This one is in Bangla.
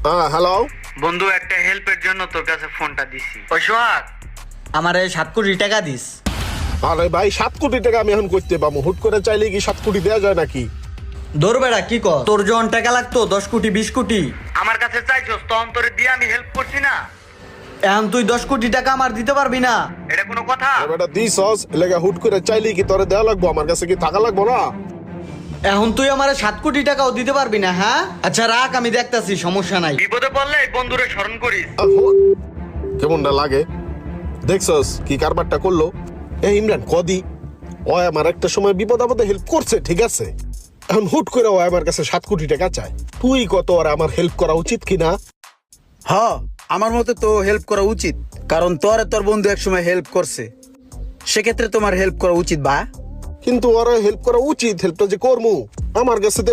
হ্যালো। বন্ধু, একটা হেল্পের জন্য তোর কাছে ফোনটা দিছি। ওই সোহাগ, আমারে 7 কোটি টাকা দিস। আরে ভাই 7 কোটি টাকা আমি এখন করতে পাবো? হুট করে চাইলে কি 7 কোটি দেওয়া যায় নাকি? দৌড় বেড়া কি কর? তোর যখন টাকা লাগতো 10 কোটি 20 কোটি, আমার কাছে চাইছস তো অন্তরে দিয়ে আমি হেল্প করছি না? এখন তুই 10 কোটি টাকা আমার দিতে পারবি না? এটা কোনো কথা? বেটা দিছস এলাকা হুট করে চাইলে কি তোরে দেওয়া লাগবো? আমার কাছে কি টাকা লাগবো না? এখন তুই আমারে 7 কোটি টাকাও দিতে পারবি না? হ্যাঁ আচ্ছা রাখ, আমি দেখতাছি, সমস্যা নাই। বিপদে পড়লে এই বন্ধুরে স্মরণ করিস। কেমনটা লাগে দেখছস কি কারবারটা করলো? এই ইমরান কদি ও আমার একটা সময় বিপদ আপদে হেল্প করছে, ঠিক আছে? এখন হুট করে ও আমার কাছে 7 কোটি টাকা চায়। তুই কত আর আমার হেল্প করা উচিত কিনা? হ, আমার মতে তো হেল্প করা উচিত, কারণ তোর বন্ধু একসময় হেল্প করছে, সেক্ষেত্রে তোমার হেল্প করা উচিত বা। কিন্তু ওরা হেল্প করা উচিত, হেল্পটা যে করমু আমার কাছে তো